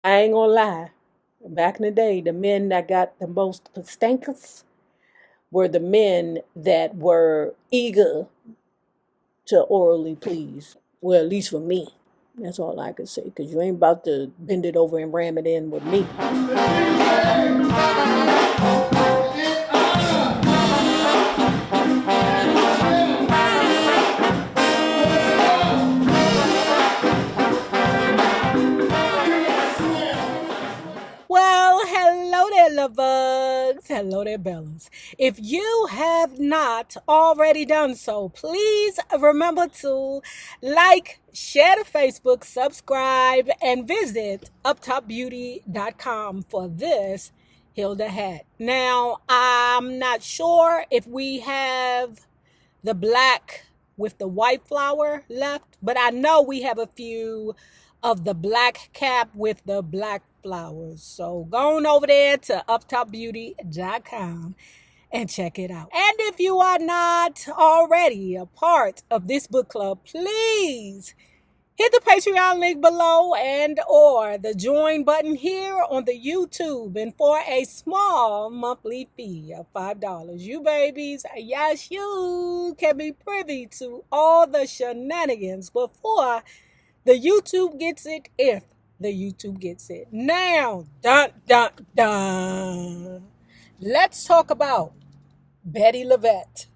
I ain't gonna lie. Back in the day, the men that got the most stankus were the men that were eager to orally please. Well, at least for me. That's all I can say, because you ain't about to bend it over and ram it in with me. Well, hello there, love bugs. Hello there, Bellas. If you have not already done so, please remember to like, share the Facebook, subscribe, and visit uptopbeauty.com for this Hilda hat. Now, I'm not sure if we have the black with the white flower left, but I know we have a few of the black cap with the black flowers. So go on over there to uptopbeauty.com and check it out. And if you are not already a part of this book club, please hit the Patreon link below and or the join button here on the YouTube. And for a small monthly fee of $5, you babies, yes, you can be privy to all the shenanigans before the YouTube gets it, if the YouTube gets it. Now, dun, dun, dun. Let's talk about Bettye LaVette,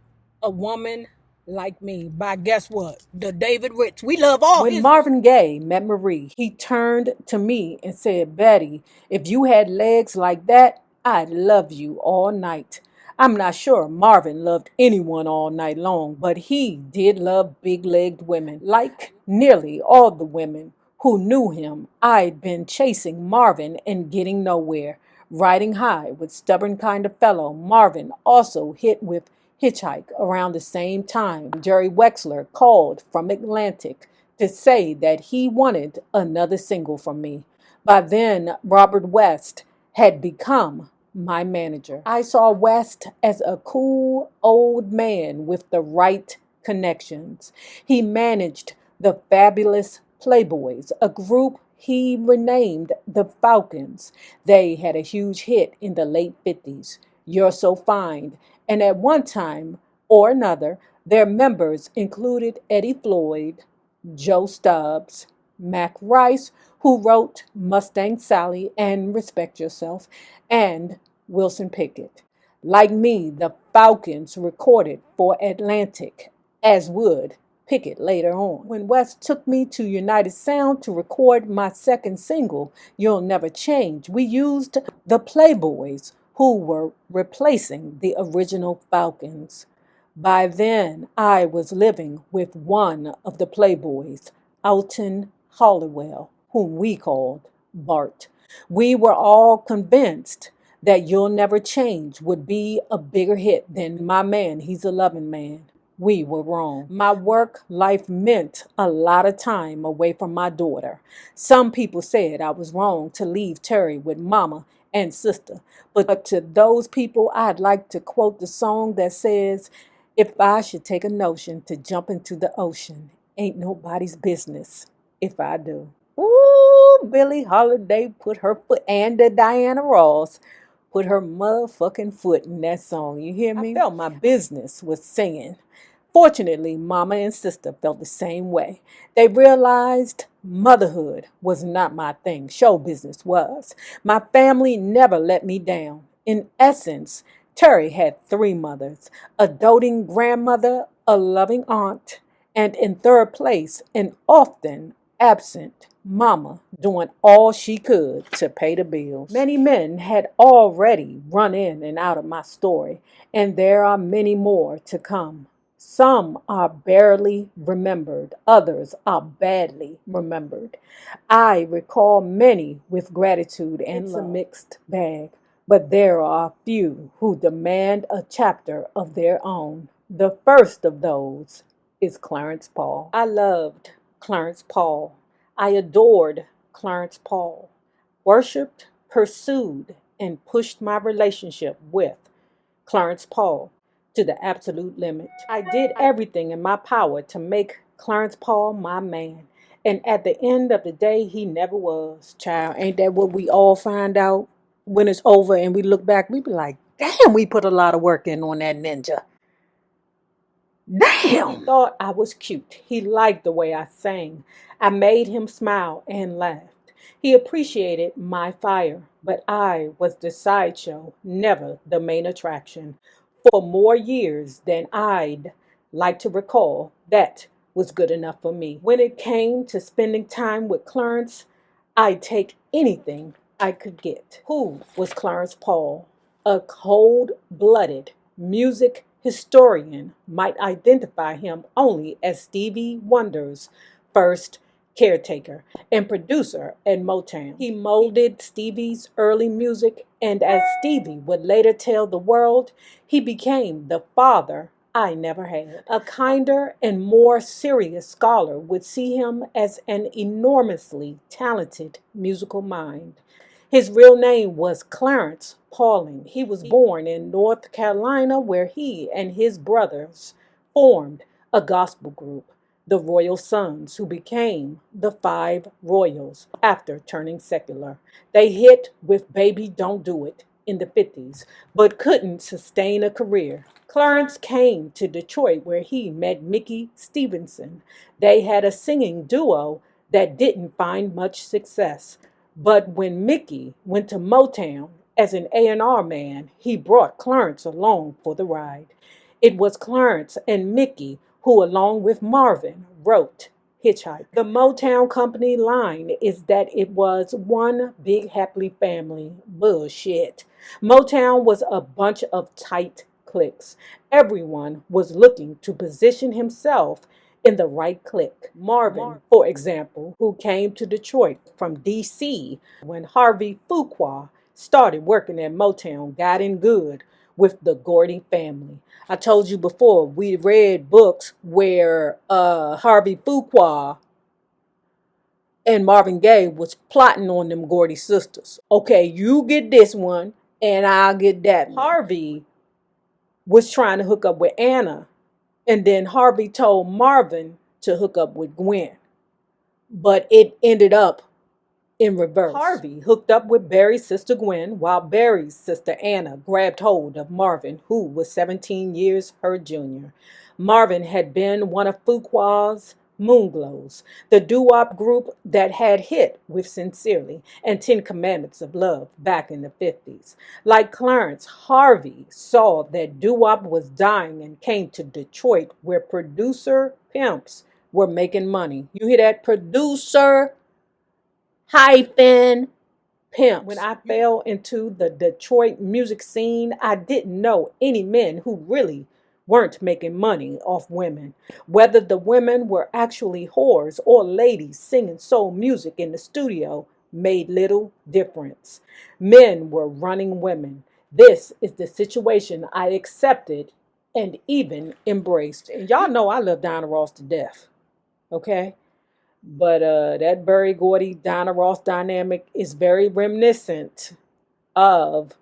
A Woman Like Me, by guess what? The David Rich. We love all when his. Marvin Gaye met Marie, he turned to me and said, Bettye, if you had legs like that, I'd love you all night. I'm not sure Marvin loved anyone all night long, but he did love big-legged women. Like nearly all the women who knew him, I'd been chasing Marvin and getting nowhere. Riding high with stubborn kind of fellow, Marvin also hit with Hitchhike around the same time. Jerry Wexler called from Atlantic to say that he wanted another single from me. By then, Robert West had become my manager. I saw West as a cool old man with the right connections. He managed the Fabulous Playboys, a group he renamed the Falcons. They had a huge hit in the late 50s, You're So Fine, and at one time or another, their members included Eddie Floyd, Joe Stubbs, Mac Rice, who wrote Mustang Sally and Respect Yourself, and Wilson Pickett. Like me, the Falcons recorded for Atlantic, as would Pickett later on. When West took me to United Sound to record my second single, You'll Never Change, we used the Playboys, who were replacing the original Falcons. By then, I was living with one of the Playboys, Alton Hollowell, whom we called Bart. We were all convinced that You'll Never Change would be a bigger hit than My Man, He's a Loving Man. We were wrong. My work life meant a lot of time away from my daughter. Some people said I was wrong to leave Terry with mama and sister. But to those people, I'd like to quote the song that says, if I should take a notion to jump into the ocean, ain't nobody's business if I do. Ooh, Billie Holiday put her foot, and Diana Ross put her motherfucking foot in that song. You hear me? I felt my business was singing. Fortunately, mama and sister felt the same way. They realized motherhood was not my thing. Show business was. My family never let me down. In essence, Terry had three mothers, a doting grandmother, a loving aunt, and in third place, an often absent mama doing all she could to pay the bills. Many men had already run in and out of my story, and there are many more to come. Some are barely remembered, others are badly remembered. I recall many with gratitude and it's a mixed bag, but there are a few who demand a chapter of their own. The first of those is Clarence Paul. I loved Clarence Paul. I adored Clarence Paul, worshipped, pursued, and pushed my relationship with Clarence Paul to the absolute limit. I did everything in my power to make Clarence Paul my man. And at the end of the day, he never was. Child, ain't that what we all find out when it's over and we look back? We be like, damn, we put a lot of work in on that ninja. Damn! He thought I was cute. He liked the way I sang. I made him smile and laughed. He appreciated my fire, but I was the sideshow, never the main attraction. For more years than I'd like to recall, that was good enough for me. When it came to spending time with Clarence, I'd take anything I could get. Who was Clarence Paul? A cold blooded music historian might identify him only as Stevie Wonder's first caretaker and producer at Motown. He molded Stevie's early music, and as Stevie would later tell the world, he became the father I never had. A kinder and more serious scholar would see him as an enormously talented musical mind. His real name was Clarence Paul. He was born in North Carolina, where he and his brothers formed a gospel group, the Royal Sons, who became the Five Royals after turning secular. They hit with Baby Don't Do It in the 50s, but couldn't sustain a career. Clarence came to Detroit, where he met Mickey Stevenson. They had a singing duo that didn't find much success. But when Mickey went to Motown as an A&R man, he brought Clarence along for the ride. It was Clarence and Mickey who, along with Marvin, wrote Hitchhike. The Motown Company line is that it was one big happy family. Bullshit. Motown was a bunch of tight cliques. Everyone was looking to position himself in the right clique. Marvin, for example, who came to Detroit from D.C. when Harvey Fuqua started working at Motown, got in good with the Gordy family. I told you before, we read books where Harvey Fuqua and Marvin Gaye was plotting on them Gordy sisters. Okay, you get this one and I'll get that one. Harvey was trying to hook up with Anna, and then Harvey told Marvin to hook up with Gwen. But it ended up in reverse. Harvey hooked up with Barry's sister Gwen, while Barry's sister Anna grabbed hold of Marvin, who was 17 years her junior. Marvin had been one of Fuqua's Moonglows, the doo-wop group that had hit with Sincerely and 10 Commandments of Love back in the 50s. Like Clarence, Harvey saw that doo-wop was dying and came to Detroit, where producer pimps were making money. You hear that? Producer hyphen pimps. When I fell into the Detroit music scene, I didn't know any men who really weren't making money off women. Whether the women were actually whores or ladies singing soul music in the studio made little difference. Men were running women. This is the situation I accepted and even embraced. And y'all know I love Diana Ross to death, okay? But that Berry Gordy Diana Ross dynamic is very reminiscent of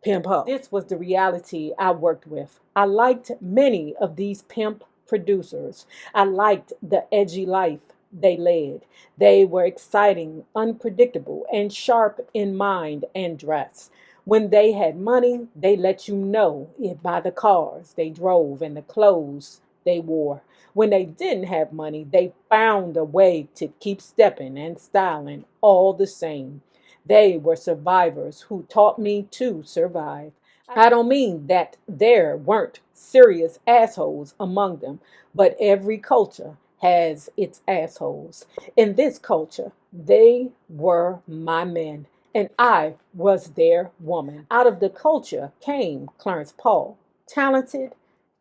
Pimp Ho. This was the reality I worked with. I liked many of these pimp producers. I liked the edgy life they led. They were exciting, unpredictable, and sharp in mind and dress. When they had money, they let you know it by the cars they drove and the clothes they wore. When they didn't have money, they found a way to keep stepping and styling all the same. They were survivors who taught me to survive. I don't mean that there weren't serious assholes among them, but every culture has its assholes. In this culture, they were my men, and I was their woman. Out of the culture came Clarence Paul, talented,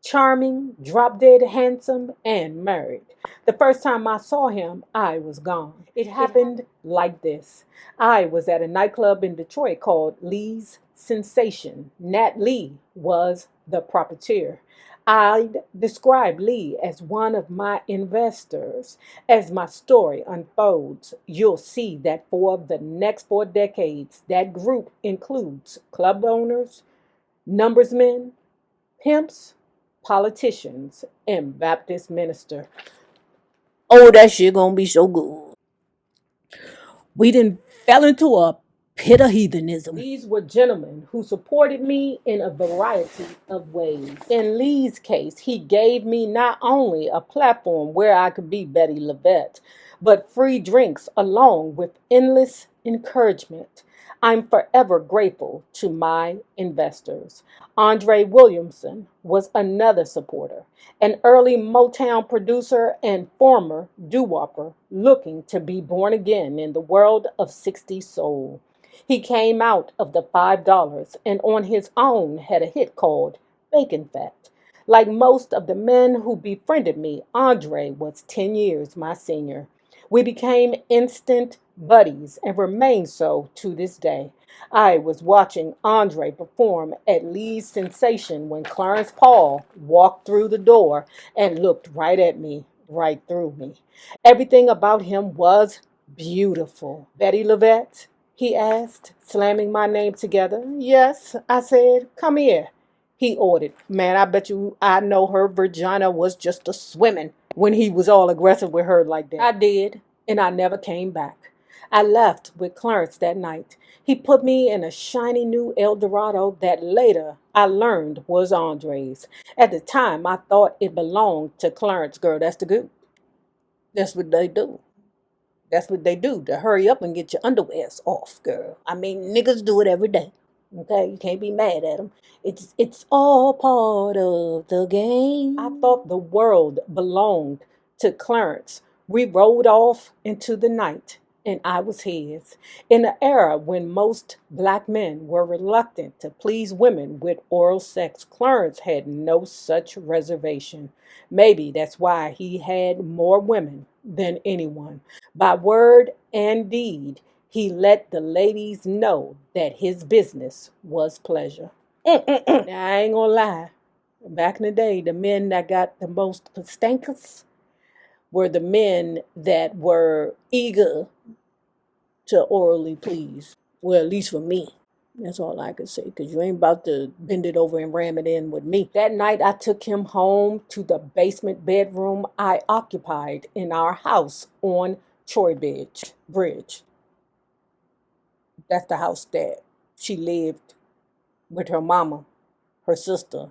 charming, drop-dead handsome, and married. The first time I saw him, I was gone. It happened like this. I was at a nightclub in Detroit called Lee's Sensation. Nat Lee was the proprietor. I'd describe Lee as one of my investors. As my story unfolds, you'll see that for the next 4 decades, that group includes club owners, numbersmen, pimps, politicians, and Baptist minister. Oh, that shit gonna be so good. We didn't fell into a pit of heathenism. These were gentlemen who supported me in a variety of ways. In Lee's case, he gave me not only a platform where I could be Bettye LaVette, but free drinks along with endless encouragement. I'm forever grateful to my investors. Andre Williamson was another supporter, an early Motown producer and former doo-wopper looking to be born again in the world of 60s soul. He came out of the $5 and on his own had a hit called Bacon Fat. Like most of the men who befriended me, Andre was 10 years my senior. We became instant buddies and remain so to this day. I was watching Andre perform at Lee's Sensation when Clarence Paul walked through the door and looked right at me, right through me. Everything about him was beautiful. Bettye LaVette? He asked, slamming my name together. Yes, I said, come here. He ordered. Man, I bet you I know her vagina was just a swimming when he was all aggressive with her like that. I did, and I never came back. I left with Clarence that night. He put me in a shiny new Eldorado that later I learned was Andre's. At the time, I thought it belonged to Clarence. Girl, that's the good. That's what they do. That's what they do to hurry up and get your underwears off, girl. I mean, niggas do it every day. Okay, you can't be mad at them. It's all part of the game. I thought the world belonged to Clarence. We rode off into the night, and I was his. In an era when most black men were reluctant to please women with oral sex, Clarence had no such reservation. Maybe that's why he had more women than anyone. By word and deed, he let the ladies know that his business was pleasure. Now, I ain't gonna lie. Back in the day, the men that got the most pastankas were the men that were eager to orally please. Well, at least for me. That's all I could say, because you ain't about to bend it over and ram it in with me. That night, I took him home to the basement bedroom I occupied in our house on Troy Bridge. That's the house that she lived with her mama, her sister,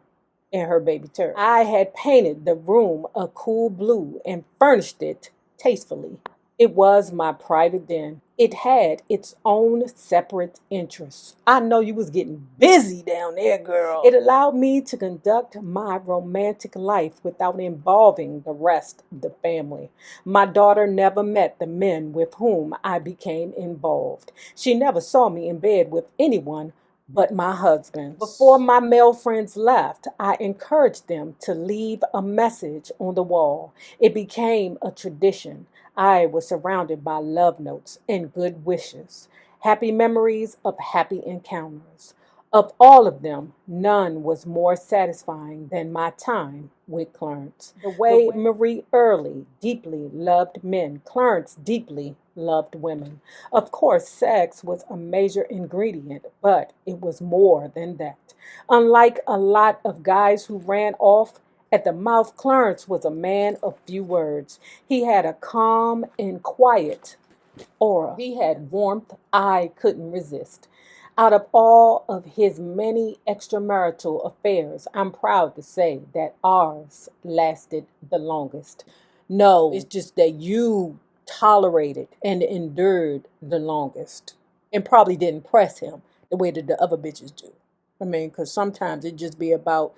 and her baby Terry. I had painted the room a cool blue and furnished it tastefully. It was my private den. It had its own separate interests. I know you was getting busy down there, girl. It allowed me to conduct my romantic life without involving the rest of the family. My daughter never met the men with whom I became involved. She never saw me in bed with anyone but my husband. Before my male friends left, I encouraged them to leave a message on the wall. It became a tradition. I was surrounded by love notes and good wishes, happy memories of happy encounters. Of all of them, none was more satisfying than my time with Clarence. The way Marie Early deeply loved men, Clarence deeply loved women. Of course, sex was a major ingredient, but it was more than that. Unlike a lot of guys who ran off at the mouth, Clarence was a man of few words. He had a calm and quiet aura. He had warmth I couldn't resist. Out of all of his many extramarital affairs, I'm proud to say that ours lasted the longest. No, it's just that you tolerated and endured the longest and probably didn't press him the way that the other bitches do. I mean, because sometimes it just be about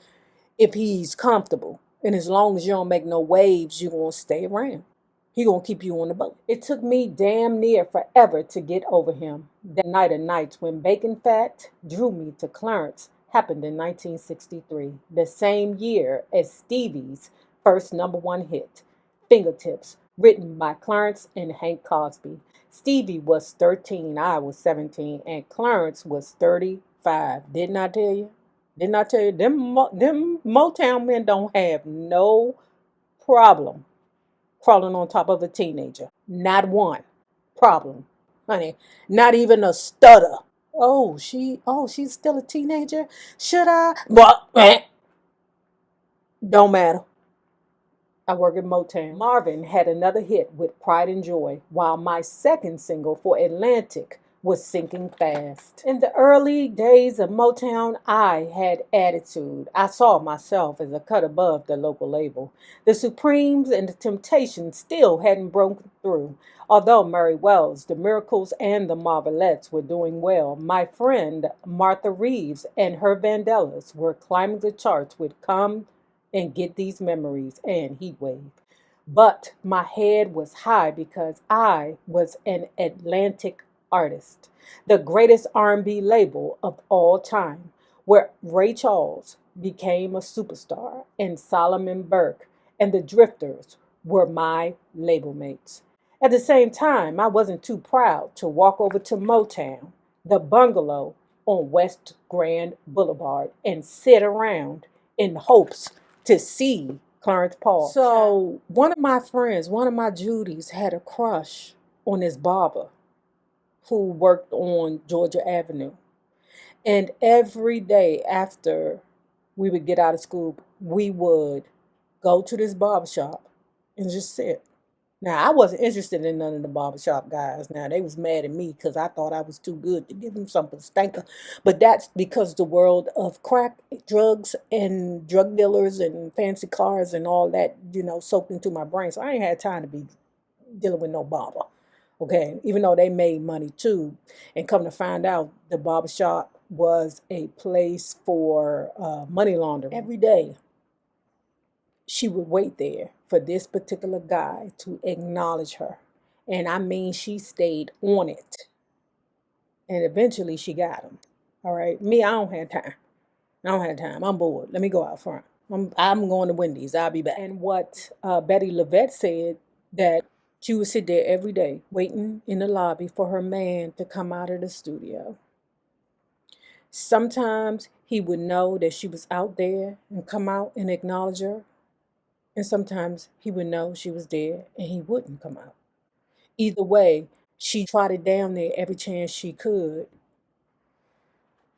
if he's comfortable. And as long as you don't make no waves, you're going to stay around. He going to keep you on the boat. It took me damn near forever to get over him. That night of nights when Bacon Fat drew me to Clarence happened in 1963, the same year as Stevie's first #1 hit, Fingertips, written by Clarence and Hank Cosby. Stevie was 13, I was 17, and Clarence was 35. Didn't I tell you? Didn't I tell you? Them Motown men don't have no problem crawling on top of a teenager. Not one problem, honey. Not even a stutter. She's still a teenager. Should I? Well, don't matter. I work at Motown. Marvin had another hit with Pride and Joy, while my second single for Atlantic was sinking fast. In the early days of Motown, I had attitude. I saw myself as a cut above the local label. The Supremes and the Temptations still hadn't broken through. Although Murray Wells, the Miracles, and the Marvelettes were doing well, my friend Martha Reeves and her Vandellas were climbing the charts with Come and Get These Memories and Heat Wave. But my head was high because I was an Atlantic artist, the greatest R&B label of all time, where Ray Charles became a superstar and Solomon Burke and the Drifters were my label mates. At the same time, I wasn't too proud to walk over to Motown, the bungalow on West Grand Boulevard, and sit around in hopes to see Clarence Paul. So one of my friends, one of my Judys, had a crush on this barber who worked on Georgia Avenue. And every day after we would get out of school, we would go to this barbershop and just sit. Now, I wasn't interested in none of the barbershop guys. Now, they was mad at me because I thought I was too good to give them something stinker. But that's because the world of crack, drugs, and drug dealers and fancy cars and all that, soaked into my brain. So I ain't had time to be dealing with no barber. Okay, even though they made money too. And come to find out, the barbershop was a place for money laundering. Every day, she would wait there for this particular guy to acknowledge her. And I mean, she stayed on it. And eventually she got him. All right. Me, I don't have time. I'm bored. Let me go out front. I'm going to Wendy's. I'll be back. And what Bettye LaVette said, that she would sit there every day waiting in the lobby for her man to come out of the studio. Sometimes he would know that she was out there and come out and acknowledge her. And sometimes he would know she was there and he wouldn't come out. Either way, she trotted down there every chance she could.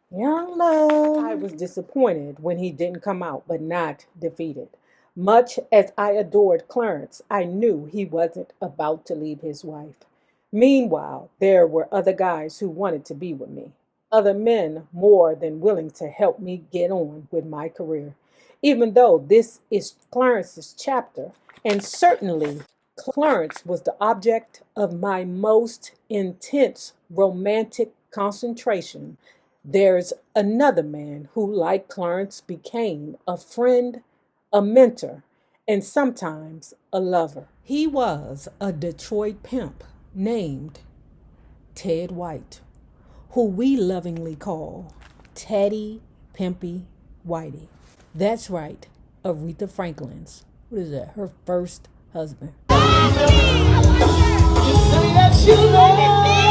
Young love. I was disappointed when he didn't come out, but not defeated. Much as I adored Clarence, I knew he wasn't about to leave his wife. Meanwhile, there were other guys who wanted to be with me. Other men more than willing to help me get on with my career. Even though this is Clarence's chapter, and certainly Clarence was the object of my most intense romantic concentration, there's another man who, like Clarence, became a friend, a mentor, and sometimes a lover. He was a Detroit pimp named Ted White, who we lovingly call Teddy Pimpy Whitey. That's right, Aretha Franklin's, her first husband. You say that you love